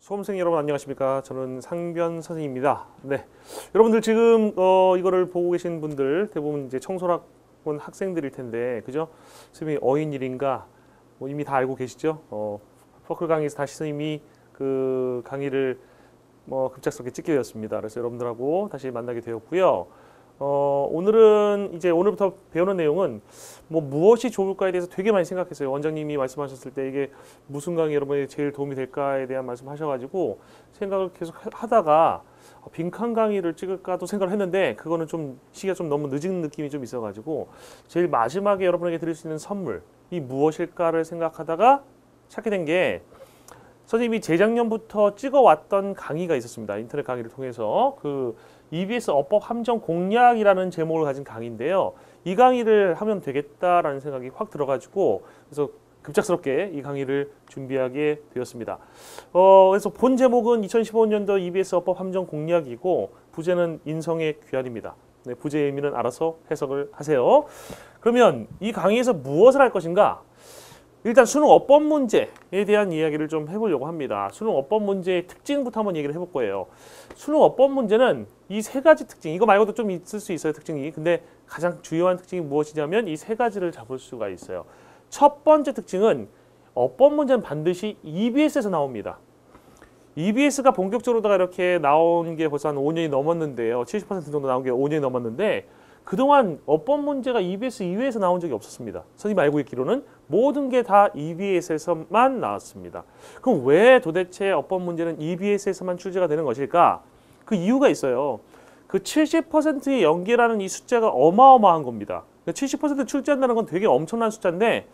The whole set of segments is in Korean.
수험생 여러분 안녕하십니까? 저는 상변 선생님입니다. 네, 여러분들 지금 이거를 보고 계신 분들 대부분 이제 청소학원 학생들일 텐데, 그죠? 선생님이 어인일인가 뭐 이미 다 알고 계시죠? 퍼클 강의에서 다시 선생님이 그 강의를 급작스럽게 찍게 되었습니다. 그래서 여러분들하고 다시 만나게 되었고요. 오늘은 이제 오늘부터 배우는 내용은 무엇이 좋을까에 대해서 되게 많이 생각했어요. 원장님이 말씀하셨을 때 이게 무슨 강의 여러분에게 제일 도움이 될까에 대한 말씀하셔가지고 생각을 계속 하다가 빈칸 강의를 찍을까도 생각을 했는데, 그거는 좀 시기가 좀 너무 늦은 느낌이 좀 있어가지고 제일 마지막에 여러분에게 드릴 수 있는 선물이 무엇일까를 생각하다가 찾게 된 게, 선생님이 재작년부터 찍어왔던 강의가 있었습니다. 인터넷 강의를 통해서 그 EBS 어법 함정 공략이라는 제목을 가진 강의인데요. 이 강의를 하면 되겠다라는 생각이 확 들어가지고 그래서 급작스럽게 이 강의를 준비하게 되었습니다. 그래서 본 제목은 2015년도 EBS 어법 함정 공략이고 부제는 인성의 귀환입니다. 네, 부제의 의미는 알아서 해석을 하세요. 그러면 이 강의에서 무엇을 할 것인가? 일단 수능 어법 문제에 대한 이야기를 좀 해보려고 합니다. 수능 어법 문제의 특징부터 한번 얘기를 해볼 거예요. 수능 어법 문제는 이 세 가지 특징, 이거 말고도 좀 있을 수 있어요, 특징이. 근데 가장 주요한 특징이 무엇이냐면 이 세 가지를 잡을 수가 있어요. 첫 번째 특징은 어법 문제는 반드시 EBS에서 나옵니다. EBS가 본격적으로다가 이렇게 나온 게 벌써 한 5년이 넘었는데요. 70% 정도 나온 게 5년이 넘었는데, 그동안 어법 문제가 EBS 이외에서 나온 적이 없었습니다. 선생님이 알고 있기로는 모든 게 다 EBS에서만 나왔습니다. 그럼 왜 도대체 어법 문제는 EBS에서만 출제가 되는 것일까? 그 이유가 있어요. 그 70%의 연계라는 이 숫자가 어마어마한 겁니다. 70% 출제한다는 건 되게 엄청난 숫자인데,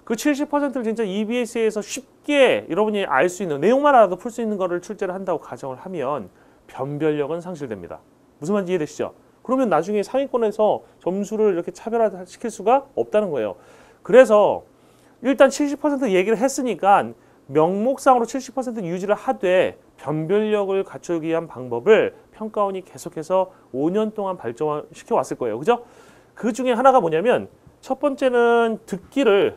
그 70%를 진짜 EBS에서 쉽게 여러분이 알 수 있는, 내용만 알아도 풀 수 있는 거를 출제를 한다고 가정을 하면 변별력은 상실됩니다. 무슨 말인지 이해되시죠? 그러면 나중에 상위권에서 점수를 이렇게 차별화시킬 수가 없다는 거예요. 그래서 일단 70% 얘기를 했으니까 명목상으로 70% 유지를 하되 변별력을 갖추기 위한 방법을 평가원이 계속해서 5년 동안 발전시켜 왔을 거예요. 그죠? 그 중에 하나가 뭐냐면, 첫 번째는 듣기는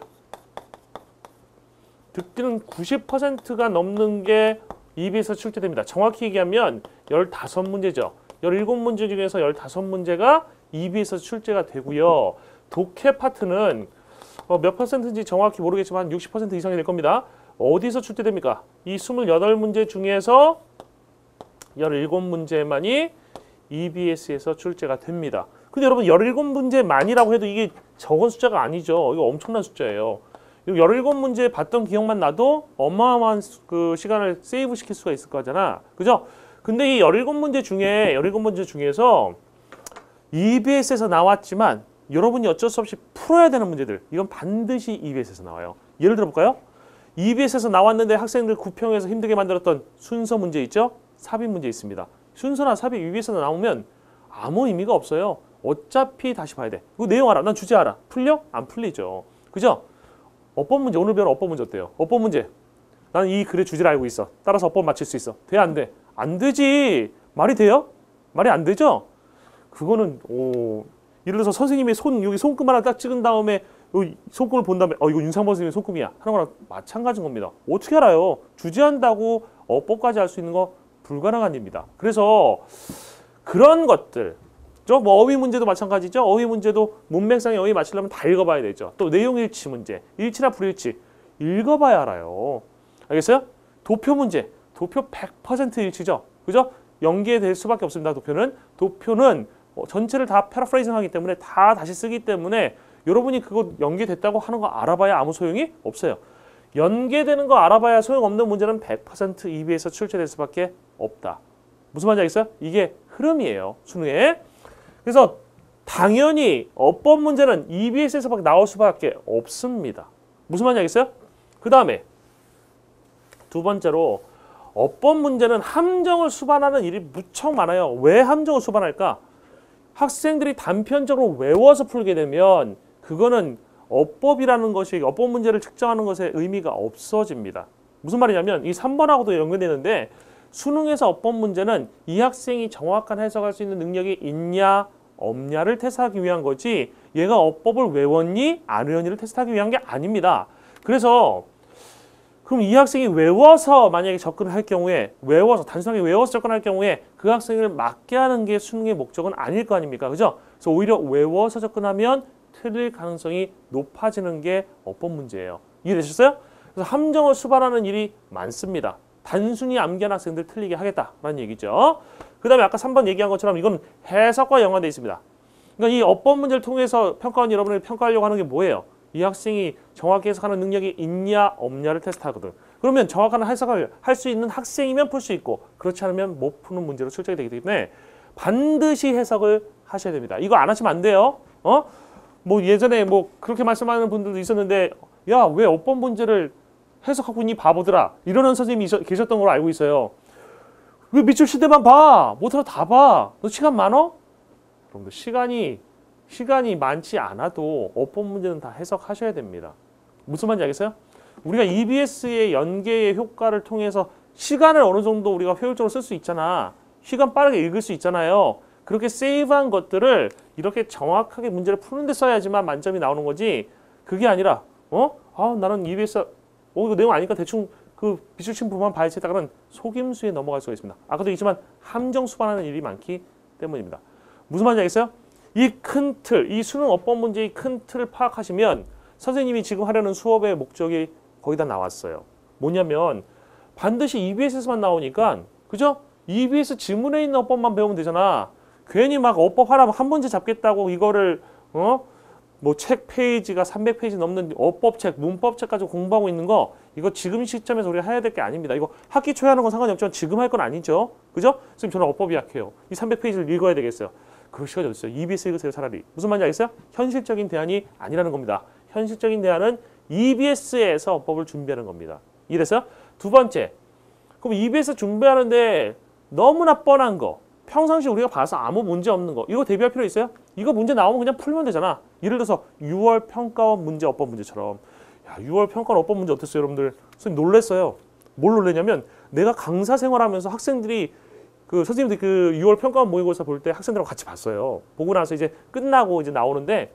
90%가 넘는 게 EBS에서 출제됩니다. 정확히 얘기하면 15문제죠. 17문제 중에서 15문제가 EBS에서 출제가 되고요. 독해 파트는 몇 퍼센트인지 정확히 모르겠지만 60% 이상이 될 겁니다. 어디서 출제됩니까? 이 28문제 중에서 17문제만이 EBS에서 출제가 됩니다. 근데 여러분 17문제만이라고 해도 이게 적은 숫자가 아니죠. 이거 엄청난 숫자예요. 17문제 봤던 기억만 나도 어마어마한 그 시간을 세이브 시킬 수가 있을 거잖아. 그죠? 근데 이 17문제 중에서 EBS에서 나왔지만 여러분이 어쩔 수 없이 풀어야 되는 문제들, 이건 반드시 EBS에서 나와요. 예를 들어볼까요? EBS에서 나왔는데 학생들 구평에서 힘들게 만들었던 순서 문제 있죠? 삽입 문제 있습니다. 순서나 삽입 EBS에서 나오면 아무 의미가 없어요. 어차피 다시 봐야 돼. 이거 내용 알아. 난 주제 알아. 풀려? 안 풀리죠. 그죠? 어법 문제, 오늘 배우는 어법 문제 어때요? 어법 문제. 나는 이 글의 주제를 알고 있어. 따라서 어법 맞힐 수 있어. 돼? 안 돼? 안 되지. 말이 돼요? 말이 안 되죠? 그거는 예를 들어서 선생님의 여기 손금 하나 딱 찍은 다음에 여기 손금을 본 다음에 이거 윤상범 선생님의 손금이야 하는 거랑 마찬가지인 겁니다. 어떻게 알아요? 주제한다고 어법까지 할 수 있는 거 불가능한 일입니다. 그래서 그런 것들, 어휘 문제도 마찬가지죠. 어휘 문제도 문맥상의 어휘 맞추려면 다 읽어봐야 되죠. 또 내용 일치 문제, 일치나 불일치 읽어봐야 알아요. 알겠어요? 도표 문제, 도표 100% 일치죠. 그죠? 연계될 수밖에 없습니다. 도표는 전체를 다 패러프레이징 하기 때문에 다 다시 쓰기 때문에 여러분이 그거 연계됐다고 하는 거 알아봐야 아무 소용이 없어요. 연계되는 거 알아봐야 소용없는 문제는 100% EBS에서 출제될 수밖에 없다. 무슨 말인지 알겠어요? 이게 흐름이에요, 수능에. 그래서 당연히 어법 문제는 EBS에서 나올 수밖에 없습니다. 무슨 말인지 알겠어요? 그 다음에 두 번째로 어법 문제는 함정을 수반하는 일이 무척 많아요. 왜 함정을 수반할까? 학생들이 단편적으로 외워서 풀게 되면 그거는 어법이라는 것이, 어법 문제를 측정하는 것에 의미가 없어집니다. 무슨 말이냐면 이 3번하고도 연결되는데, 수능에서 어법 문제는 이 학생이 정확한 해석할 수 있는 능력이 있냐 없냐를 테스트하기 위한 거지, 얘가 어법을 외웠니 안 외웠니를 테스트하기 위한 게 아닙니다. 그래서 그럼 이 학생이 외워서 만약에 접근을 할 경우에 외워서 단순하게 외워서 접근할 경우에 그 학생을 맞게 하는 게 수능의 목적은 아닐 거 아닙니까? 그죠? 그래서 오히려 외워서 접근하면 틀릴 가능성이 높아지는 게 어법 문제예요. 이해되셨어요? 그래서 함정을 수반하는 일이 많습니다. 단순히 암기한 학생들 틀리게 하겠다라는 얘기죠. 그 다음에 아까 3번 얘기한 것처럼 이건 해석과 연관되어 있습니다. 그러니까 이 어법 문제를 통해서 평가원 여러분을 평가하려고 하는 게 뭐예요? 이 학생이 정확히 해석하는 능력이 있냐 없냐를 테스트하거든. 그러면 정확한 해석을 할 수 있는 학생이면 풀 수 있고 그렇지 않으면 못 푸는 문제로 출제가 되기 때문에 반드시 해석을 하셔야 됩니다. 이거 안 하시면 안 돼요. 뭐 예전에 뭐 그렇게 말씀하는 분들도 있었는데 야, 왜 어법 문제를 해석하고 있니 바보들아 이러는 선생님이 계셨던 걸로 알고 있어요. 왜 밑줄 시대만 봐? 못하러 다 봐. 너 시간 많어? 여러분들 시간이 많지 않아도 어법 문제는 다 해석하셔야 됩니다. 무슨 말인지 알겠어요? 우리가 EBS의 연계의 효과를 통해서 시간을 어느 정도 우리가 효율적으로 쓸 수 있잖아. 시간 빠르게 읽을 수 있잖아요. 그렇게 세이브한 것들을 이렇게 정확하게 문제를 푸는데 써야지만 만점이 나오는 거지. 그게 아니라 나는 EBS 이거 내용 아니까 대충 그 비출침부만 봐야지 했다가는 속임수에 넘어갈 수가 있습니다. 아까도 얘기했지만 함정 수반하는 일이 많기 때문입니다. 무슨 말인지 알겠어요? 이 큰 틀, 이 수능 어법 문제의 큰 틀을 파악하시면 선생님이 지금 하려는 수업의 목적이 거의 다 나왔어요. 뭐냐면 반드시 EBS에서만 나오니까 그죠? EBS 지문에 있는 어법만 배우면 되잖아. 괜히 막 어법 하나 한 문제 잡겠다고 이거를 뭐 책 페이지가 300페이지 넘는 어법책, 문법책 가지고 공부하고 있는 거 이거 지금 시점에서 우리가 해야 될 게 아닙니다. 이거 학기 초에 하는 건 상관이 없지만 지금 할 건 아니죠. 그죠? 선생님 저는 어법이 약해요. 이 300페이지를 읽어야 되겠어요. 그럴 시간이 어딨어요. EBS 읽으세요 차라리. 무슨 말인지 알겠어요? 현실적인 대안이 아니라는 겁니다. 현실적인 대안은 EBS에서 어법을 준비하는 겁니다. 이래서 두 번째, 그럼 EBS 준비하는데 너무나 뻔한 거, 평상시 우리가 봐서 아무 문제 없는 거 이거 대비할 필요 있어요? 이거 문제 나오면 그냥 풀면 되잖아. 예를 들어서 6월 평가원 문제 어법 문제처럼 6월 평가원 어법 문제 어땠어요 여러분들? 선생님 놀랬어요. 뭘 놀랬냐면 내가 강사 생활하면서 학생들이 선생님들이 6월 평가원 모의고사 볼 때 학생들하고 같이 봤어요. 보고 나서 이제 끝나고 이제 나오는데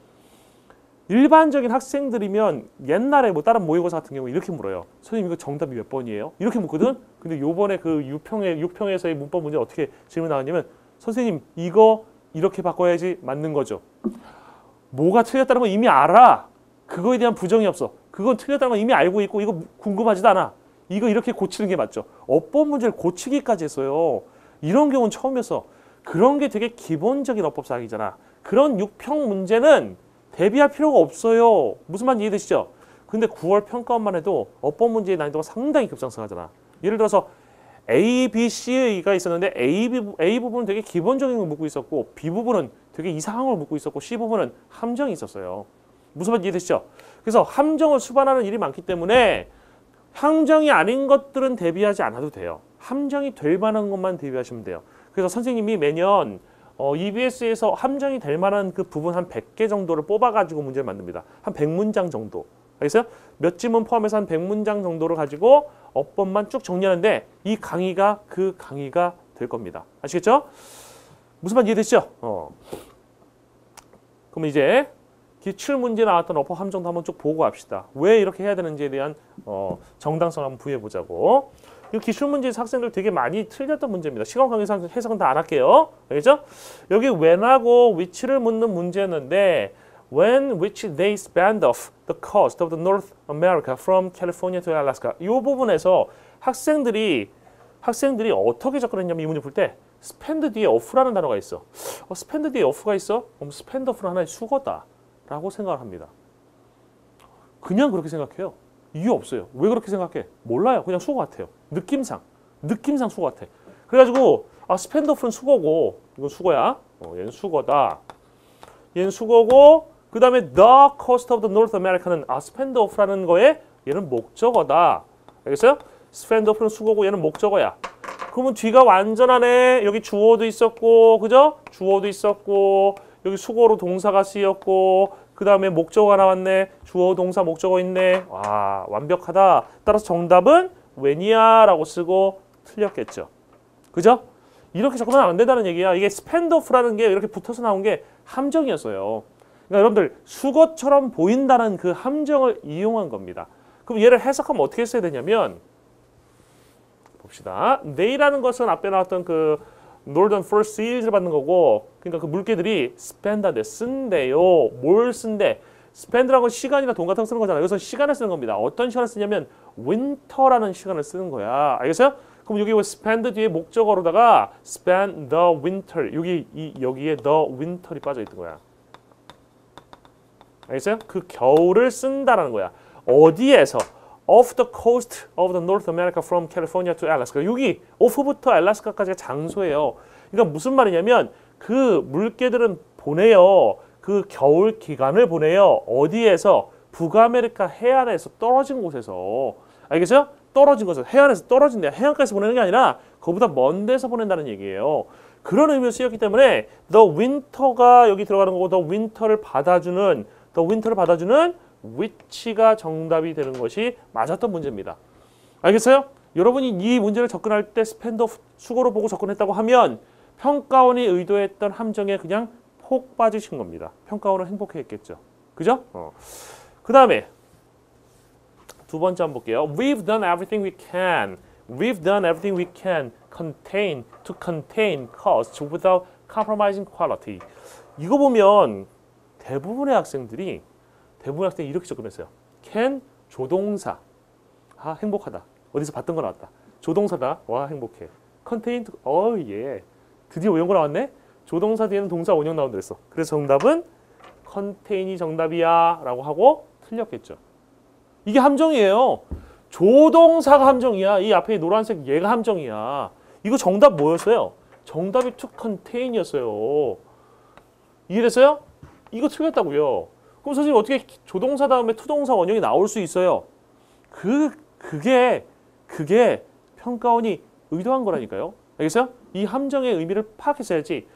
일반적인 학생들이면 옛날에 뭐 다른 모의고사 같은 경우 이렇게 물어요. 선생님 이거 정답이 몇 번이에요? 이렇게 묻거든? 근데 요번에 그 6평에서의 문법 문제 어떻게 질문 나왔냐면 선생님 이거 이렇게 바꿔야지 맞는 거죠. 뭐가 틀렸다는 건 이미 알아. 그거에 대한 부정이 없어. 그건 틀렸다는 건 이미 알고 있고 이거 궁금하지도 않아. 이거 이렇게 고치는 게 맞죠. 어법 문제를 고치기까지 했어요. 이런 경우는 처음이어서 그런 게 되게 기본적인 어법 사항이잖아. 그런 6평 문제는 대비할 필요가 없어요. 무슨 말인지 이해되시죠? 근데 9월 평가원만 해도 어법 문제의 난이도가 상당히 급상승하잖아. 예를 들어서 A, B, C가 있었는데 A 부분은 되게 기본적인 걸 묻고 있었고 B 부분은 되게 이상한 걸 묻고 있었고 C 부분은 함정이 있었어요. 무슨 말인지 이해되시죠? 그래서 함정을 수반하는 일이 많기 때문에 함정이 아닌 것들은 대비하지 않아도 돼요. 함정이 될 만한 것만 대비하시면 돼요. 그래서 선생님이 매년 EBS에서 함정이 될 만한 그 부분 한 100개 정도를 뽑아가지고 문제를 만듭니다. 한 100문장 정도. 알겠어요? 몇 지문 포함해서 한 100문장 정도를 가지고 어법만 쭉 정리하는데 이 강의가 그 강의가 될 겁니다. 아시겠죠? 무슨 말인지 이해되시죠? 그럼 이제 기출문제 나왔던 어법 함정도 한번 쭉 보고 합시다. 왜 이렇게 해야 되는지에 대한 정당성 한번 부여해보자고. 이 기출문제에서 학생들 되게 많이 틀렸던 문제입니다. 시간 관계상 해석은 다 안 할게요. 알겠죠? 여기 when하고 which를 묻는 문제였는데 when which they spanned off the coast of the North America from California to Alaska. 이 부분에서 학생들이 어떻게 접근했냐면 이 문제 풀 때 spend 뒤에 off라는 단어가 있어. spend 뒤에 off가 있어? 그럼 spend off는 하나의 수거다 라고 생각을 합니다. 그냥 그렇게 생각해요. 이유 없어요. 왜 그렇게 생각해? 몰라요. 그냥 수거 같아요. 느낌상 수거 같아. 그래가지고 spend off는 수거고 이건 수거야. 얘는 수거다. 얘는 수거고 그 다음에 the coast of the North America는 spend off라는 거에 얘는 목적어다. 알겠어요? spend off는 수거고 얘는 목적어야. 그러면 뒤가 완전하네. 여기 주어도 있었고 그죠? 주어도 있었고 여기 수거로 동사가 쓰였고 그 다음에 목적어가 나왔네. 주어, 동사, 목적어 있네. 와, 완벽하다. 따라서 정답은 when이야 라고 쓰고 틀렸겠죠. 그죠? 이렇게 접근하면 안 된다는 얘기야. 이게 spend off라는 게 이렇게 붙어서 나온 게 함정이었어요. 그러니까 여러분들 수거처럼 보인다는 그 함정을 이용한 겁니다. 그럼 얘를 해석하면 어떻게 써야 되냐면 봅시다. they라는 것은 앞에 나왔던 그 Northern First Seals를 받는 거고, 그러니까 그 물개들이 spend한데 쓴대요. 뭘 쓴대? spend라는 건 시간이나 돈 같은 거 쓰는 거잖아요. 여기서 시간을 쓰는 겁니다. 어떤 시간을 쓰냐면 winter라는 시간을 쓰는 거야. 알겠어요? 그럼 여기 spend 뒤에 목적어로다가 spend the winter, 여기에 the winter이 빠져 있는 거야. 알겠어요? 그 겨울을 쓴다라는 거야. 어디에서? Off the coast of the North America from California to Alaska. 여기 off부터 알래스카까지가 장소예요. 그러니까 무슨 말이냐면 그 물개들은 보내요. 그 겨울 기간을 보내요. 어디에서? 북아메리카 해안에서 떨어진 곳에서. 알겠어요? 떨어진 곳에서. 해안에서 떨어진대요. 해안가에서 보내는 게 아니라 그거보다 먼 데서 보낸다는 얘기예요. 그런 의미로 쓰였기 때문에 the winter가 여기 들어가는 거고 the winter를 받아주는 which가 정답이 되는 것이 맞았던 문제입니다. 알겠어요? 여러분이 이 문제를 접근할 때 spend 수고로 보고 접근했다고 하면 평가원이 의도했던 함정에 그냥 폭 빠지신 겁니다. 평가원은 행복해했겠죠. 그죠? 그 다음에 두 번째 한번 볼게요. We've done everything we can. We've done everything we can to contain costs without compromising quality. 이거 보면 대부분의 학생들이 이렇게 접근했어요. can 조동사. 아 행복하다. 어디서 봤던 거 나왔다. 조동사다. 와 행복해. contain 예. 드디어 이런 거 나왔네. 조동사 뒤에는 동사 원형 나온다 그랬어. 그래서 정답은 contain이 정답이야 라고 하고 틀렸겠죠. 이게 함정이에요. 조동사가 함정이야. 이 앞에 노란색 얘가 함정이야. 이거 정답 뭐였어요? 정답이 to contain이었어요. 이해됐어요? 이거 틀렸다고요. 그럼 선생님 어떻게 조동사 다음에 투동사 원형이 나올 수 있어요? 그게 평가원이 의도한 거라니까요. 알겠어요? 이 함정의 의미를 파악했어야지.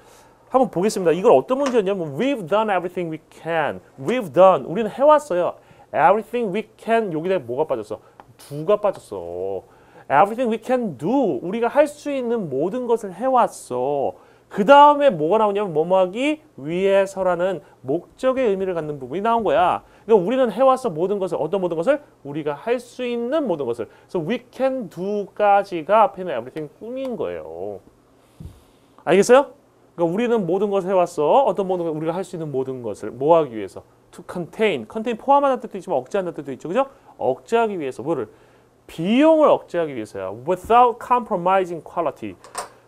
한번 보겠습니다. 이걸 어떤 문제였냐면 We've done everything we can. We've done. 우리는 해왔어요. Everything we can. 여기다 뭐가 빠졌어? do가 빠졌어. Everything we can do. 우리가 할 수 있는 모든 것을 해왔어. 그 다음에 뭐가 나오냐면 뭐뭐하기 위해서라는 목적의 의미를 갖는 부분이 나온 거야. 그러니까 우리는 해왔어 모든 것을. 어떤 모든 것을? 우리가 할 수 있는 모든 것을. 그래서 we can do까지가 앞에 있는 everything 꾸민 거예요. 알겠어요? 그러니까 우리는 모든 것을 해왔어. 어떤 모든 것, 우리가 할 수 있는 모든 것을 뭐 하기 위해서? to contain. contain 포함하는 뜻도 있지만 억제하는 뜻도 있죠. 그죠? 억제하기 위해서 뭐를? 비용을 억제하기 위해서야. without compromising quality.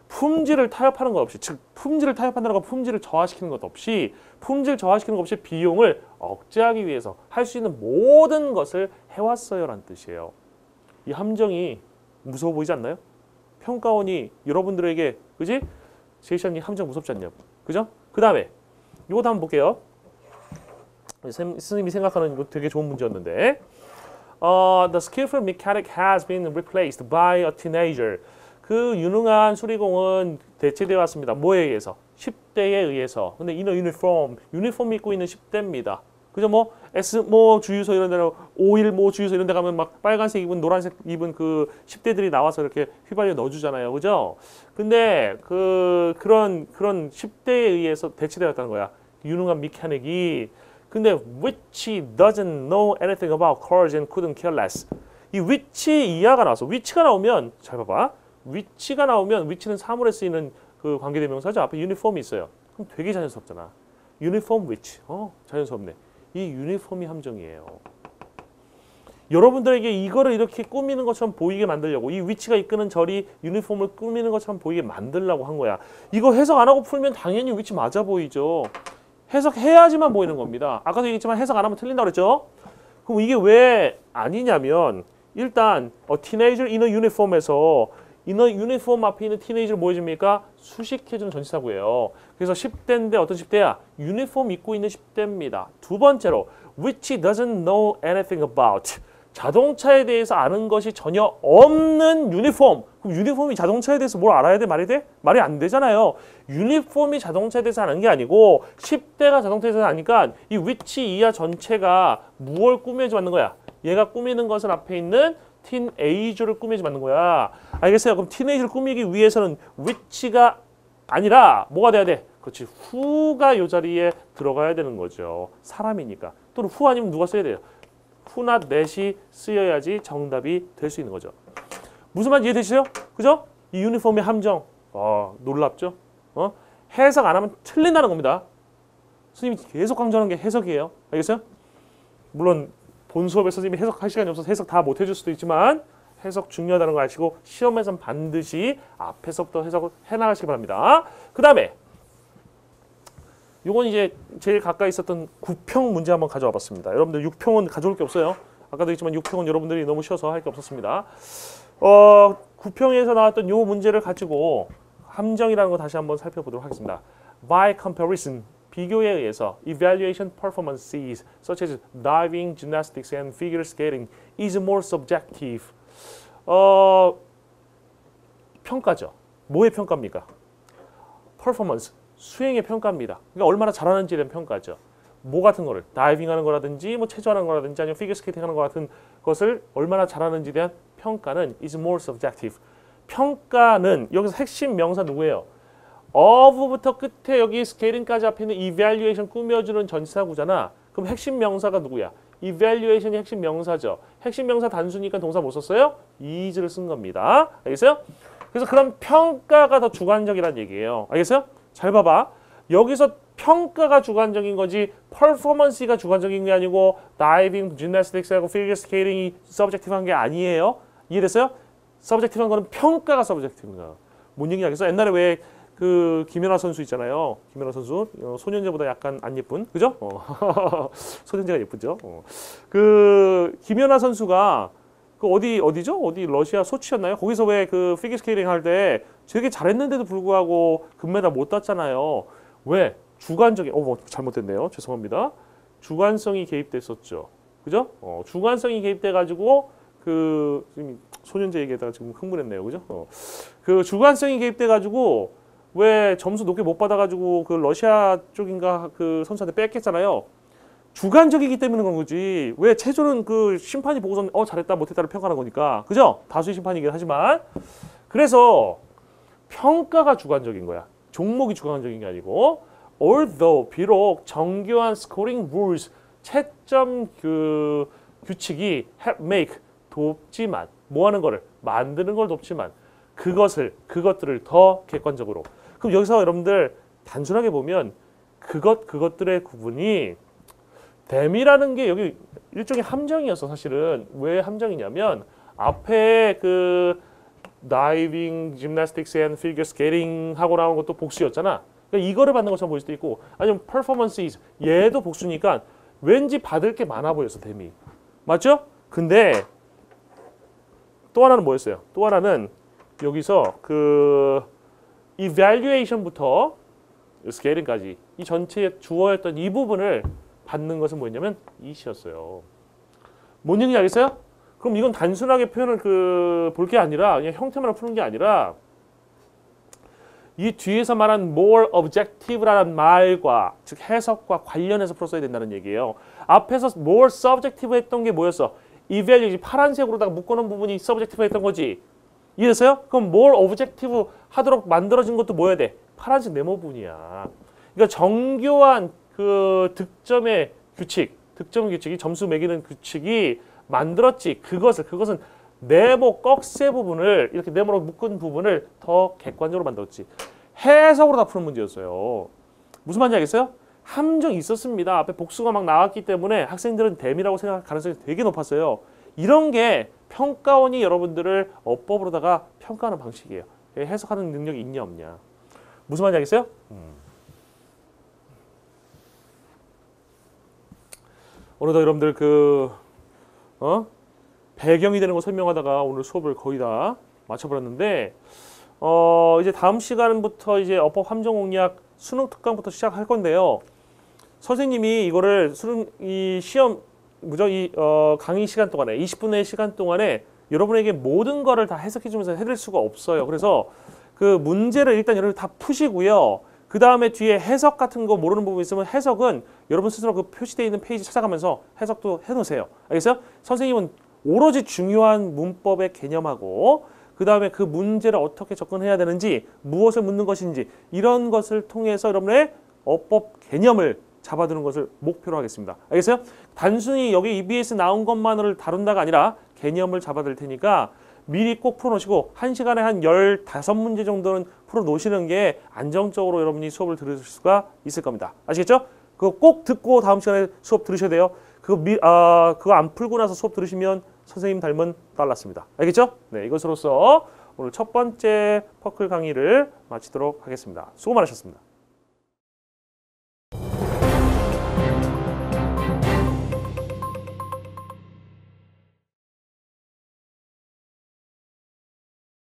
품질을 타협하는 것 없이, 즉 품질을 타협한다는 건 품질을 저하시키는 것 없이, 품질 저하시키는 것 없이 비용을 억제하기 위해서 할 수 있는 모든 것을 해왔어요라는 뜻이에요. 이 함정이 무서워 보이지 않나요? 평가원이 여러분들에게, 그지? 제시한 이 함정 무섭지 않냐고, 그죠? 그 다음에 이것도 한번 볼게요. 스님이 생각하는 이거 되게 좋은 문제였는데, the skillful mechanic has been replaced by a teenager. 그 유능한 수리공은 대체되어 왔습니다. 뭐에 의해서? 10대에 의해서. 근데 inner uniform, 유니폼 입고 있는 10대입니다. 그죠? 뭐 S 뭐 주유소 이런 데는 5일 뭐 주유소 이런 데 가면 막 빨간색 입은 노란색 입은 그 10대들이 나와서 이렇게 휘발유 넣어 주잖아요. 그죠? 근데 그런 10대에 의해서 대체되어 왔다는 거야. 유능한 미카닉이. 근데 which doesn't know anything about cars and couldn't care less. 이 which 이하가 나와서 which가 나오면 잘 봐봐. 위치가 나오면 위치는 사물에 쓰이는 그 관계대명사죠. 앞에 유니폼이 있어요. 그럼 되게 자연스럽잖아. 유니폼 위치. 자연스럽네. 이 유니폼이 함정이에요. 여러분들에게 이거를 이렇게 꾸미는 것처럼 보이게 만들려고 이 위치가 이끄는 절이 유니폼을 꾸미는 것처럼 보이게 만들려고 한 거야. 이거 해석 안 하고 풀면 당연히 위치 맞아 보이죠. 해석해야지만 보이는 겁니다. 아까도 얘기했지만 해석 안 하면 틀린다고 그랬죠. 그럼 이게 왜 아니냐면 일단 teenager in a uniform에서 이너 유니폼 앞에 있는 티네이저를 뭐 해줍니까? 수식해주는 전치사구예요. 그래서 10대인데 어떤 10대야? 유니폼 입고 있는 10대입니다. 두 번째로 which doesn't know anything about. 자동차에 대해서 아는 것이 전혀 없는 유니폼. 그럼 유니폼이 자동차에 대해서 뭘 알아야 돼? 말이 돼? 말이 안 되잖아요. 유니폼이 자동차에 대해서 아는 게 아니고 10대가 자동차에 대해서 아니까 이 which 이하 전체가 무엇을 꾸며지 맞는 거야? 얘가 꾸미는 것은 앞에 있는 티네이저를 꾸미지 맞는 거야. 알겠어요? 그럼 티네이저를 꾸미기 위해서는 which가 아니라 뭐가 돼야 돼? 그렇지. who가 이 자리에 들어가야 되는 거죠. 사람이니까. 또는 who 아니면 누가 써야 돼요? who, not, that이 쓰여야지 정답이 될 수 있는 거죠. 무슨 말인지 이해되시죠? 그죠? 이 유니폼의 함정. 놀랍죠? 해석 안 하면 틀린다는 겁니다. 선생님이 계속 강조하는 게 해석이에요. 알겠어요? 물론 본 수업에 선생님이 해석할 시간이 없어서 해석 다 못 해줄 수도 있지만 해석 중요하다는 거 아시고 시험에선 반드시 앞에서부터 해석을 해나가시기 바랍니다. 그 다음에 요건 이제 제일 가까이 있었던 9평 문제 한번 가져와 봤습니다. 여러분들 6평은 가져올 게 없어요. 아까도 했지만 6평은 여러분들이 너무 쉬워서 할 게 없었습니다. 9평에서 나왔던 요 문제를 가지고 함정이라는 거 다시 한번 살펴보도록 하겠습니다. By comparison, 비교에 의해서 evaluation performances such as diving, gymnastics, and figure skating is more subjective. 평가죠. 뭐의 평가입니까? performance, 수행의 평가입니다. 그러니까 얼마나 잘하는지에 대한 평가죠. 뭐 같은 거를 다이빙하는 거라든지 뭐 체조하는 거라든지 아니면 피겨 스케이팅 하는 거 같은 것을 얼마나 잘하는지에 대한 평가는 is more subjective. 평가는 여기서 핵심 명사 누구예요? of부터 끝에 여기 스케이팅까지 앞에 있는 evaluation 꾸며주는 전치사구잖아. 그럼 핵심 명사가 누구야? evaluation이 핵심 명사죠. 핵심 명사 단수니까 동사 못 썼어요? is를 쓴 겁니다. 알겠어요? 그래서 그런 평가가 더 주관적이라는 얘기예요. 알겠어요? 잘 봐봐. 여기서 평가가 주관적인 거지 퍼포먼스가 주관적인 게 아니고 다이빙, 지임나스틱스하고 피겨 스케이팅이 서브젝티브한 게 아니에요. 이해됐어요? 서브젝티브한 거는 평가가 서브젝티브인 거야. 뭔 얘기냐? 그래서 옛날에 왜 그 김연아 선수 있잖아요. 김연아 선수 소년제보다 약간 안 예쁜, 그죠? 소년제가 예쁘죠. 그 김연아 선수가 그 어디죠? 어디 러시아 소치였나요? 거기서 왜 그 피겨 스케이팅 할 때 되게 잘했는데도 불구하고 금메달 못 땄잖아요. 왜? 주관적인 잘못됐네요. 죄송합니다. 주관성이 개입됐었죠. 그죠? 주관성이 개입돼 가지고 그 지금 소년제 얘기에다가 지금 흥분했네요. 그죠? 그 주관성이 개입돼 가지고 왜 점수 높게 못 받아 가지고 그 러시아 쪽인가 그 선수한테 뺏겼잖아요. 주관적이기 때문에 그런 거지. 왜 체조는 그 심판이 보고선 잘했다 못했다를 평가하는 거니까. 그죠? 다수의 심판이긴 하지만. 그래서 평가가 주관적인 거야. 종목이 주관적인 게 아니고 although 비록 정교한 스코링 rules 채점 그 규칙이 make 돕지만 뭐 하는 거를 만드는 걸 돕지만 그것들을 더 객관적으로. 그럼 여기서 여러분들 단순하게 보면 그것들의 구분이 댐이라는 게 여기 일종의 함정이었어. 사실은 왜 함정이냐면 앞에 그 다이빙, 짐나스틱스 앤 피겨 스케이팅 하고 나온 것도 복수였잖아. 그러니까 이거를 받는 것처럼 보일 수도 있고 아니면 performances 얘도 복수니까 왠지 받을 게 많아 보였어. 댐이. 맞죠? 근데 또 하나는 뭐였어요? 또 하나는 여기서 그 evaluation부터 스케이팅까지 이 전체에 주어였던 이 부분을 받는 것은 뭐였냐면 이시였어요. 뭔 얘기인지 알겠어요? 그럼 이건 단순하게 표현을 볼 게 아니라 그냥 형태만 푸는 게 아니라 이 뒤에서 말한 more objective라는 말과 즉 해석과 관련해서 풀어써야 된다는 얘기예요. 앞에서 more subjective 했던 게 뭐였어? evaluation 파란색으로다가 묶어놓은 부분이 subjective 했던 거지. 이해됐어요? 그럼 more objective 하도록 만들어진 것도 뭐여야 돼? 파란색 네모 부분이야. 그러니까 정교한 그 득점의 규칙이 점수 매기는 규칙이 만들었지. 그것은 네모 꺽쇠 부분을 이렇게 네모로 묶은 부분을 더 객관적으로 만들었지. 해석으로 다 푸는 문제였어요. 무슨 말인지 알겠어요? 함정이 있었습니다. 앞에 복수가 막 나왔기 때문에 학생들은 댐이라고 생각할 가능성이 되게 높았어요. 이런 게 평가원이 여러분들을 어법으로다가 평가하는 방식이에요. 해석하는 능력이 있냐 없냐. 무슨 말인지 알겠어요? 오늘도 여러분들 배경이 되는 거 설명하다가 오늘 수업을 거의 다 마쳐버렸는데 이제 다음 시간부터 이제 어법 함정 공략 수능 특강부터 시작할 건데요. 선생님이 이거를 이 시험 강의 시간 동안에 20분의 시간 동안에 여러분에게 모든 거를 다 해석해 주면서 해드릴 수가 없어요. 그래서 그 문제를 일단 여러분 다 푸시고요. 그 다음에 뒤에 해석 같은 거 모르는 부분 있으면 해석은 여러분 스스로 그 표시되어 있는 페이지 찾아가면서 해석도 해놓으세요. 알겠어요? 선생님은 오로지 중요한 문법의 개념하고 그 다음에 그 문제를 어떻게 접근해야 되는지 무엇을 묻는 것인지 이런 것을 통해서 여러분의 어법 개념을 잡아두는 것을 목표로 하겠습니다. 알겠어요? 단순히 여기 EBS 나온 것만을 다룬다가 아니라 개념을 잡아둘 테니까 미리 꼭 풀어놓으시고 1시간에 한 15문제 정도는 풀어놓으시는 게 안정적으로 여러분이 수업을 들으실 수가 있을 겁니다. 아시겠죠? 그거 꼭 듣고 다음 시간에 수업 들으셔야 돼요. 그거 안 풀고 나서 수업 들으시면 선생님 닮은 딸 났습니다. 알겠죠? 네, 이것으로써 오늘 첫 번째 퍼클 강의를 마치도록 하겠습니다. 수고 많으셨습니다.